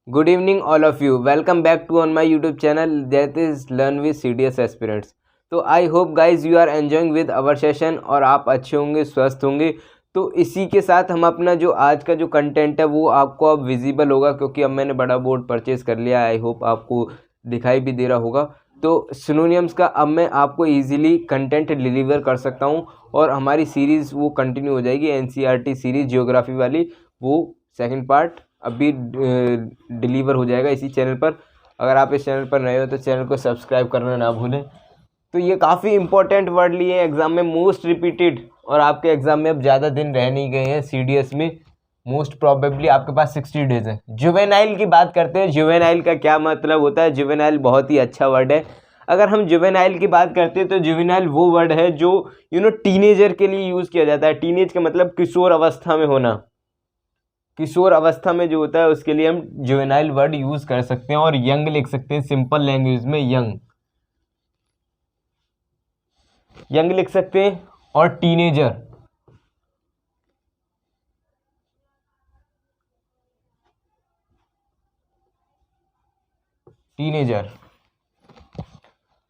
Good evening, all of you. Welcome back to on my YouTube channel that is Learn with CDS Aspirants. तो I hope guys you are enjoying with our session और आप अच्छे होंगे, स्वस्थ होंगे। तो इसी के साथ हम अपना जो आज का जो कंटेंट है वो आपको अब विजिबल होगा, क्योंकि अब मैंने बड़ा बोर्ड परचेज कर लिया है। आई होप आपको दिखाई भी दे रहा होगा। तो सिनोनियम्स का अब मैं आपको इजीली कंटेंट डिलीवर कर सकता हूँ और हमारी सीरीज़ वो कंटिन्यू हो जाएगी। एनसीईआरटी सीरीज़ जियोग्राफी वाली, वो सेकंड पार्ट अभी डिलीवर हो जाएगा इसी चैनल पर। अगर आप इस चैनल पर नए हो तो चैनल को सब्सक्राइब करना ना भूलें। तो ये काफ़ी इंपॉर्टेंट वर्ड लिए एग्ज़ाम में, मोस्ट रिपीटेड, और आपके एग्ज़ाम में अब ज़्यादा दिन रह नहीं गए हैं सीडीएस में। मोस्ट प्रॉबेबली आपके पास 60 डेज है। जुवेनाइल की बात करते हैं। जुवेनाइल का क्या मतलब होता है? जुवेनाइल बहुत ही अच्छा वर्ड है। अगर हम जुवेनाइल की बात करते हैं तो जुवेनाइल वो वर्ड है जो टीनेजर के लिए यूज़ किया जाता है। टीनेज का मतलब किशोर अवस्था में होना। किशोर अवस्था में जो होता है उसके लिए हम जुवेनाइल वर्ड यूज़ कर सकते हैं। और यंग लिख सकते हैं सिंपल लैंग्वेज में, यंग यंग लिख सकते हैं। और टीनेजर, टीनेजर,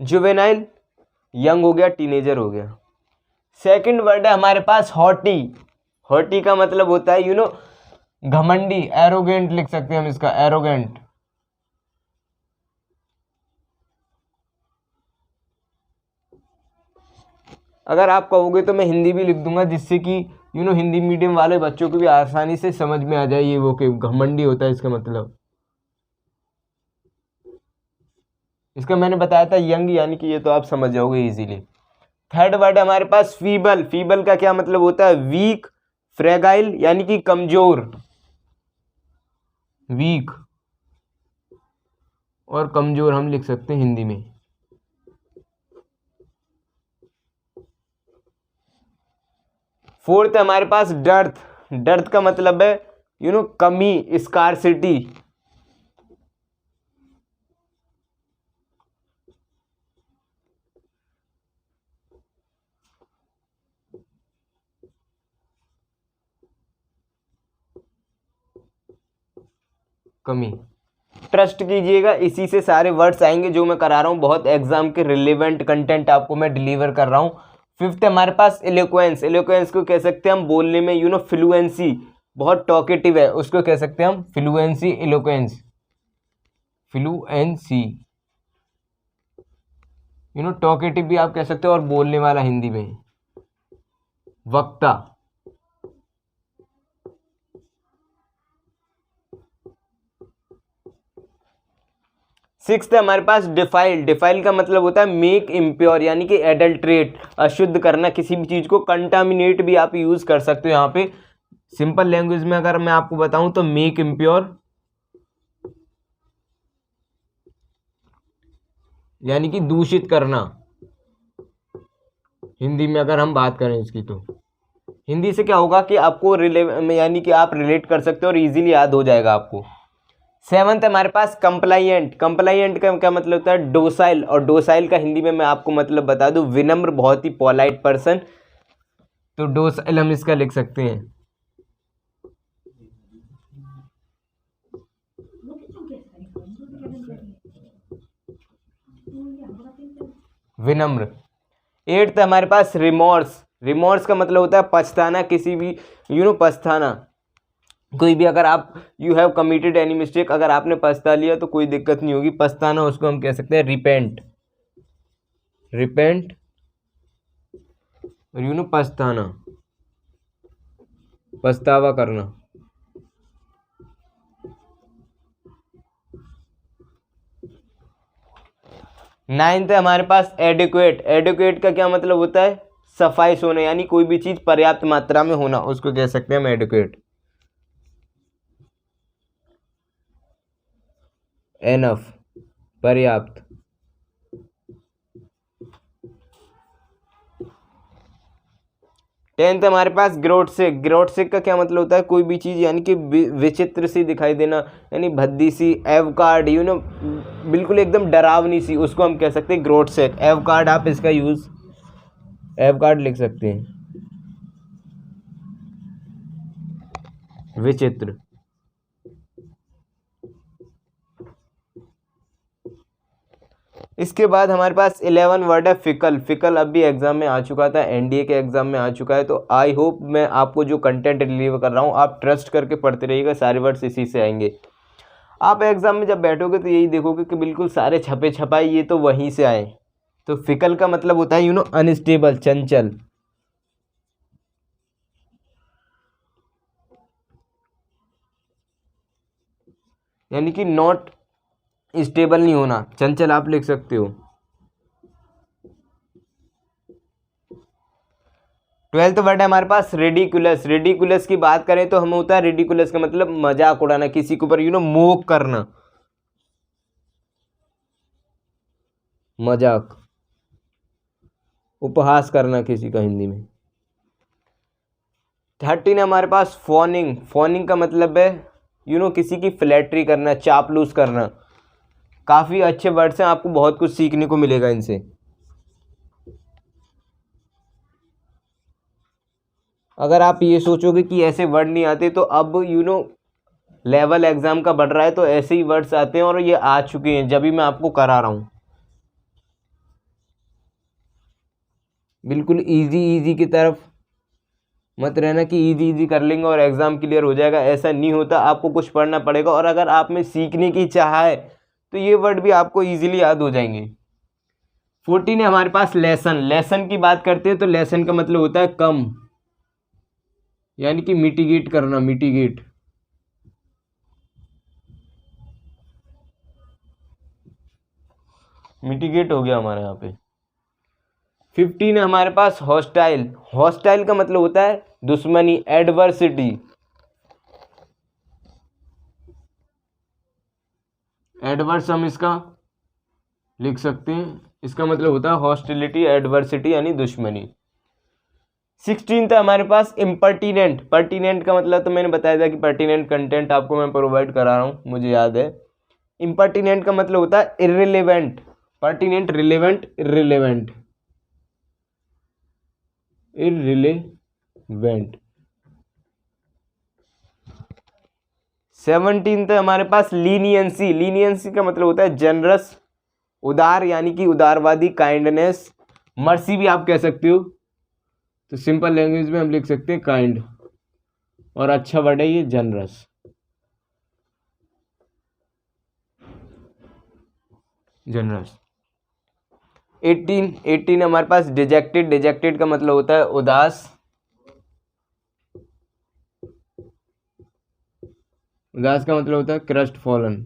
जुवेनाइल यंग हो गया, टीनेजर हो गया। सेकंड वर्ड है हमारे पास हॉटी। हॉटी का मतलब होता है घमंडी, एरोगेंट लिख सकते हैं हम इसका, एरोगेंट। अगर आप कहोगे तो मैं हिंदी भी लिख दूंगा, जिससे कि हिंदी मीडियम वाले बच्चों को भी आसानी से समझ में आ जाए ये वो कि घमंडी होता है इसका मतलब। इसका मैंने बताया था यंग, यानी कि ये तो आप समझ जाओगे इजीली। थर्ड वर्ड है हमारे पास फीबल। फीबल का क्या मतलब होता है? वीक, फ्रेगाइल, यानी कि कमजोर, वीक और कमजोर हम लिख सकते हैं हिंदी में। फोर्थ है हमारे पास डर्थ। डर्थ का मतलब है कमी, स्कार्सिटी। कमी। ट्रस्ट कीजिएगा, इसी से सारे वर्ड्स आएंगे जो मैं करा रहा हूँ। बहुत एग्जाम के रिलेवेंट कंटेंट आपको मैं डिलीवर कर रहा हूँ। फिफ्थ है हमारे पास एलोक्वेंस। एलोक्वेंस को कह सकते हैं हम बोलने में फ्लुएंसी, बहुत टॉकेटिव है, उसको कह सकते हैं हम फ्लुएंसी, एलोक्वेंस, फ्लुएंसी। टॉकेटिव भी आप कह सकते हो और बोलने वाला हिंदी में वक्ता। सिक्स्थ है हमारे पास डिफाइल। डिफाइल का मतलब होता है मेक इम्प्योर, यानी कि एडल्ट्रेट, अशुद्ध करना किसी भी चीज को। कंटामिनेट भी आप यूज कर सकते हो यहाँ पे। सिंपल लैंग्वेज में अगर मैं आपको बताऊं तो मेक इम्प्योर, यानी कि दूषित करना। हिंदी में अगर हम बात करें इसकी, तो हिंदी से क्या होगा कि आपको यानी कि आप रिलेट कर सकते हो और इजीली याद हो जाएगा आपको। सेवंथ है हमारे पास कंप्लाइंट। कंप्लाइंट का क्या मतलब होता है? डोसाइल। और डोसाइल का हिंदी में मैं आपको मतलब बता दूं, विनम्र, बहुत ही पोलाइट पर्सन। तो डोसाइल हम इसका लिख सकते हैं विनम्र। एट्थ है हमारे पास रिमोर्स। रिमोर्स का मतलब होता है पछताना, किसी भी पछताना। कोई भी अगर आप you have committed any mistake, अगर आपने पछता लिया तो कोई दिक्कत नहीं होगी। पछताना उसको हम कह सकते हैं रिपेंट। रिपेंट और पछताना, पछतावा करना। नाइन्थ है हमारे पास एडिक्वेट। एडिक्वेट का क्या मतलब होता है? सफाइश होना, यानी कोई भी चीज पर्याप्त मात्रा में होना, उसको कह सकते हैं हम एडिक्वेट। एनफ, पर्याप्त। टेंथ हमारे पास ग्रोटसिक। ग्रोटसिक का क्या मतलब होता है? कोई भी चीज़ यानी कि विचित्र सी दिखाई देना, यानी भद्दी सी। एवकार्ड, बिल्कुल एकदम डरावनी सी, उसको हम कह सकते हैं ग्रोटसिक। एवकार्ड आप इसका यूज़ एवकार्ड लिख सकते हैं, विचित्र। इसके बाद हमारे पास 11 वर्ड है फिकल। फिकल अब भी एग्जाम में आ चुका था, एनडीए के एग्जाम में आ चुका है। तो आई होप मैं आपको जो कंटेंट डिलीवर कर रहा हूँ आप ट्रस्ट करके पढ़ते रहिएगा, सारे वर्ड्स इसी से आएंगे। आप एग्जाम में जब बैठोगे तो यही देखोगे कि बिल्कुल सारे छपे छपाई ये तो वहीं से आए। तो फिकल का मतलब होता है अनस्टेबल, चंचल। यानी कि नॉट स्टेबल नहीं होना, चंचल आप लिख सकते हो। 12th वर्ड है हमारे पास रेडिकुलस। रेडिकुलस की बात करें तो हम होता है रेडिकुलस का मतलब मजाक उड़ाना, किसी के ऊपर मोक करना, मजाक, उपहास करना किसी का हिंदी में। 13 है हमारे पास फॉनिंग। फॉनिंग का मतलब है किसी की फ्लैटरी करना, चापलूस करना। काफ़ी अच्छे वर्ड्स हैं, आपको बहुत कुछ सीखने को मिलेगा इनसे। अगर आप ये सोचोगे कि ऐसे वर्ड नहीं आते तो अब लेवल एग्जाम का बढ़ रहा है तो ऐसे ही वर्ड्स आते हैं और ये आ चुके हैं जब भी मैं आपको करा रहा हूँ। बिल्कुल इजी इजी की तरफ मत रहना कि इजी इजी कर लेंगे और एग्ज़ाम क्लियर हो जाएगा, ऐसा नहीं होता। आपको कुछ पढ़ना पड़ेगा और अगर आप में सीखने की चाह है तो ये वर्ड भी आपको इजीली याद हो जाएंगे। 14 है हमारे पास लेसन। लेसन की बात करते हैं तो लेसन का मतलब होता है कम, यानी कि मिटिगेट करना, मिटिगेट। मिटिगेट हो गया हमारे यहाँ पे। 15 है हमारे पास हॉस्टाइल। हॉस्टाइल का मतलब होता है दुश्मनी, एडवर्सिटी। एडवर्स हम इसका लिख सकते हैं, इसका मतलब होता है हॉस्टिलिटी, एडवर्सिटी यानी दुश्मनी। 16 था हमारे पास इम्पर्टिनेंट। पर्टिनेंट का मतलब तो मैंने बताया था कि पर्टिनेंट कंटेंट आपको मैं प्रोवाइड करा रहा हूँ, मुझे याद है। इम्पर्टिनेंट का मतलब होता है इर्रिलेवेंट। Pertinent, relevant, इर्रिलेवेंट, इर्रिलेवेंट। 17 है हमारे पास लीनियंसी। लीनियंसी का मतलब होता है जनरस, उदार यानी कि उदारवादी, काइंडनेस। मर्सी भी आप कह सकते हो, तो सिंपल लैंग्वेज में हम लिख सकते हैं काइंड, और अच्छा वर्ड है ये जनरस, जनरस। 18 हमारे पास डिजेक्टेड। डिजेक्टेड का मतलब होता है उदास, उदास का मतलब होता है क्रस्ट फॉलन।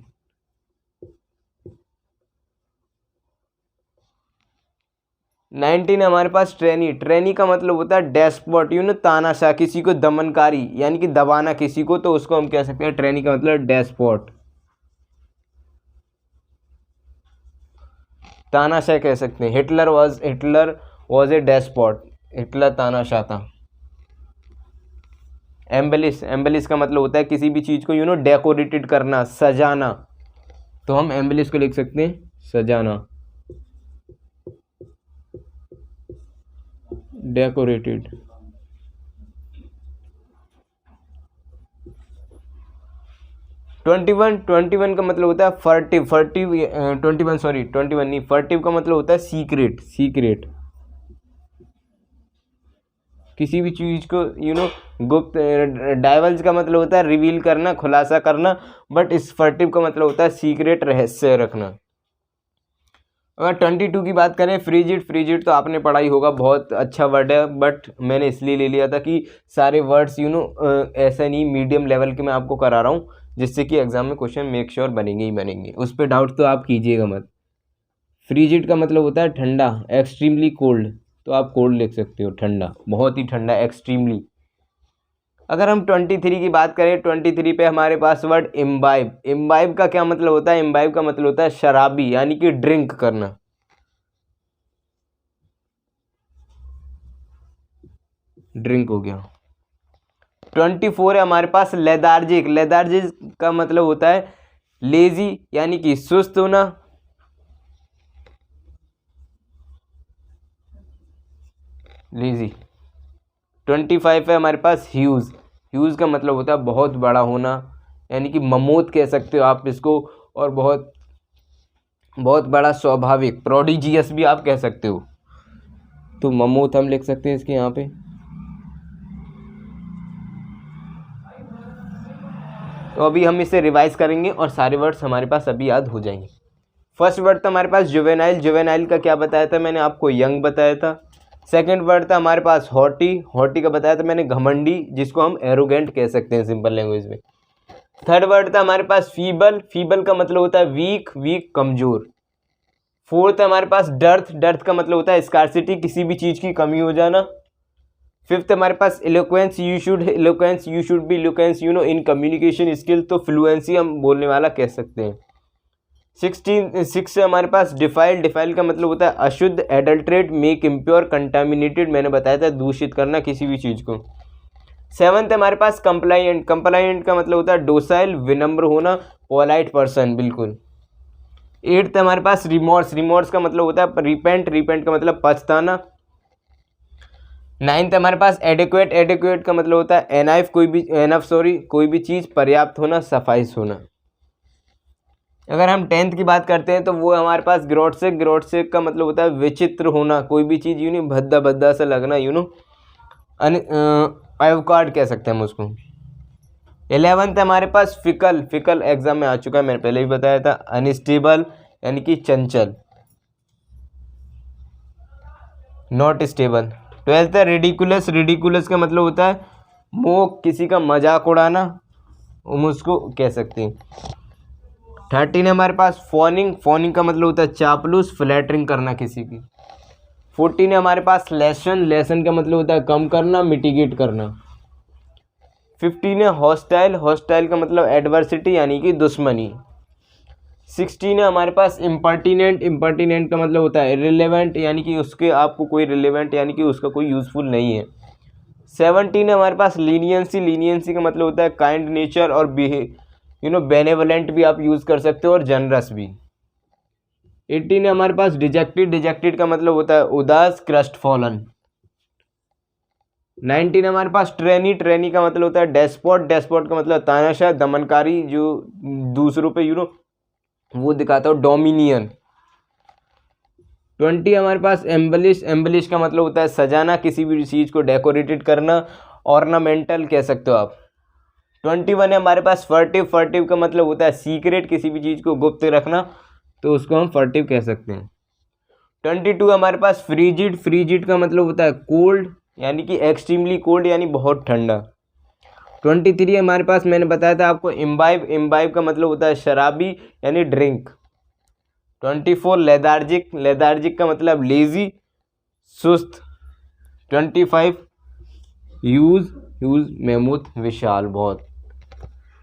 19 हमारे पास ट्रेनी। ट्रेनी का मतलब होता है डेस्पॉट, तानाशाह, किसी को दमनकारी यानी कि दबाना किसी को, तो उसको हम कह सकते हैं ट्रेनी का मतलब डेस्पॉट, तानाशाह कह सकते हैं। Hitler was a despot. Hitler तानाशाह था। एम्बेलिश। एम्बेलिश का मतलब होता है किसी भी चीज़ को डेकोरेटेड करना, सजाना, तो हम एम्बेलिश को लिख सकते हैं सजाना, डेकोरेटेड। ट्वेंटी वन का मतलब होता है फर्टिव। फर्टिव 21 सॉरी 21 नहीं, फर्टिव का मतलब होता है सीक्रेट, सीक्रेट, किसी भी चीज़ को गुप्त। डाइवल्ज का मतलब होता है रिवील करना, खुलासा करना, बट इस फर्टिव का मतलब होता है सीक्रेट, रहस्य रखना। अगर 22 की बात करें फ्रीजिड। फ्रीजिड तो आपने पढ़ा ही होगा, बहुत अच्छा वर्ड है, बट मैंने इसलिए ले लिया था कि सारे वर्ड्स ऐसा नहीं, मीडियम लेवल के मैं आपको करा रहा हूँ जिससे कि एग्जाम में क्वेश्चन मेक श्योर बनेंगे ही बनेंगे, उस पर डाउट तो आप कीजिएगा मत। फ्रीजिड का मतलब होता है ठंडा, एक्सट्रीमली कोल्ड, तो आप कोल्ड लिख सकते हो, ठंडा, बहुत ही ठंडा, एक्सट्रीमली। अगर हम 23 की बात करें, 23 पे हमारे पास वर्ड इम्बाइब। इम्बाइब का क्या मतलब होता है? इम्बाइब का मतलब होता है शराबी यानी कि ड्रिंक करना, ड्रिंक हो गया। 24 है हमारे पास लेदार्जिक। लेदार्जिक का मतलब होता है लेजी यानी कि सुस्त होना, लेजी। 25 है हमारे पास ह्यूज। ह्यूज का मतलब होता है बहुत बड़ा होना, यानी कि ममोद कह सकते हो आप इसको, और बहुत बहुत बड़ा, स्वाभाविक, प्रोडिजियस भी आप कह सकते हो। तो ममूथ हम लिख सकते हैं इसके यहाँ पे। तो अभी हम इसे रिवाइज करेंगे और सारे वर्ड्स हमारे पास अभी याद हो जाएंगे। फर्स्ट वर्ड था हमारे पास जुवेनाइल। जुवेनाइल का क्या बताया था मैंने आपको? यंग बताया था। सेकंड वर्ड था हमारे पास हॉटी। हॉटी का बताया था मैंने घमंडी, जिसको हम एरोगेंट कह सकते हैं सिंपल लैंग्वेज में। थर्ड वर्ड था हमारे पास फीबल। फीबल का मतलब होता है वीक, वीक कमजोर। फोर्थ हमारे पास डर्थ। डर्थ का मतलब होता है स्कार्सिटी, किसी भी चीज़ की कमी हो जाना। फिफ्थ हमारे पास eloquence. You should be eloquence in communication skill, तो फ्लुएंसी हम बोलने वाला कह सकते हैं। 6 हमारे पास डिफाइल। डिफाइल का मतलब होता है अशुद्ध, एडल्ट्रेट, मेक इम्प्योर, कंटामिनेटेड, मैंने बताया था दूषित करना किसी भी चीज़ को। 7th हमारे पास कंप्लाइंट। कंप्लाइंट का मतलब होता है डोसाइल, विनम्र होना, पोलाइट पर्सन, बिल्कुल। 8th हमारे पास रिमोर्स। रिमोर्स का मतलब होता है रिपेंट। रिपेंट का मतलब पछताना। 9th हमारे पास एडिक्वेट। एडिक्वेट का मतलब होता है एनफ, कोई भी चीज़ पर्याप्त होना, सफाइस होना। अगर हम 10th की बात करते हैं तो वो हमारे पास ग्रोटसेक। ग्रोटसेक का मतलब होता है विचित्र होना, कोई भी चीज़ भद्दा भद्दा सा लगना, एवोकार्ड कह सकते हैं हम उसको। 11th हमारे पास फिकल। फिकल एग्जाम में आ चुका है, मैंने पहले ही बताया था। अनस्टेबल यानी कि चंचल, नॉट स्टेबल। 12th है रिडिकुलस। रिडिकुलस का मतलब होता है मोक, किसी का मजाक उड़ाना, हम उसको कह सकते हैं। 13 हमारे पास फोनिंग। फोनिंग का मतलब होता है चापलूस, फ्लैटरिंग करना किसी की। 14 है हमारे पास लेसन। लेसन का मतलब होता है कम करना, मिटिगेट करना। 15 है हॉस्टाइल। हॉस्टाइल का मतलब एडवर्सिटी यानी कि दुश्मनी। 16 है हमारे पास इम्पर्टिनेंट। इम्पर्टिनेंट का मतलब होता है इर्रिलेवेंट, यानी कि उसके आपको कोई रिलेवेंट यानी कि उसका कोई यूज़फुल नहीं है। 17 है हमारे पास लीनियंसी। लीनियंसी का मतलब होता है काइंड नेचर और बेनेवलेंट भी आप यूज़ कर सकते हो, और जनरस भी। 18 है हमारे पास डिजेक्टेड। डिजेक्टेड का मतलब होता है उदास, क्रस्ट फॉलन। 19 हमारे पास ट्रेनी। ट्रेनी का मतलब होता है डेस्पोट। डेस्पोट का मतलब तानाशाह, दमनकारी, जो दूसरों पे वो दिखाता हो, डोमिनियन। 20 हमारे पास एम्बलिश। एम्बलिश का मतलब होता है सजाना, किसी भी चीज़ को डेकोरेटेड करना, ऑर्नामेंटल कह सकते हो आप। 21 है हमारे पास फर्टिव। फर्टिव का मतलब होता है सीक्रेट, किसी भी चीज़ को गुप्त रखना, तो उसको हम फर्टिव कह सकते हैं। 22 हमारे पास फ्रीजिड। फ्रीजिड का मतलब होता है कोल्ड, यानी कि एक्सट्रीमली कोल्ड, यानी बहुत ठंडा। 23 हमारे पास मैंने बताया था आपको इम्बाइब। इम्बाइब का मतलब होता है शराबी, यानी ड्रिंक। 24 लेदार्जिक। लेदार्जिक का मतलब लेजी, सुस्त। 25 यूज मेमूथ, विशाल, बहुत।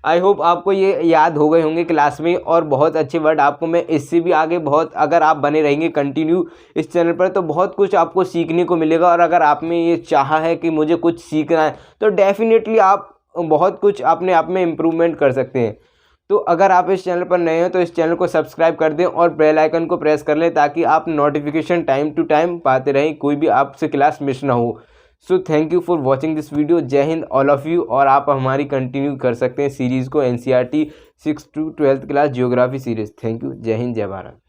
आई होप आपको ये याद हो गए होंगे क्लास में, और बहुत अच्छे वर्ड आपको मैं इससे भी आगे बहुत, अगर आप बने रहेंगे कंटिन्यू इस चैनल पर, तो बहुत कुछ आपको सीखने को मिलेगा। और अगर आप में ये चाहा है कि मुझे कुछ सीखना है, तो डेफिनेटली आप बहुत कुछ अपने आप में इम्प्रूवमेंट कर सकते हैं। तो अगर आप इस चैनल पर नए हो तो इस चैनल को सब्सक्राइब कर दें और बेल आइकन को प्रेस कर लें, ताकि आप नोटिफिकेशन टाइम टू टाइम पाते रहें, कोई भी आपसे क्लास मिस ना हो। So thank you for watching this video. जय हिंद ऑल ऑफ यू। और आप हमारी कंटिन्यू कर सकते हैं सीरीज़ को, NCERT 6 to 12th class geography series. Thank you. जय हिंद, जय भारत।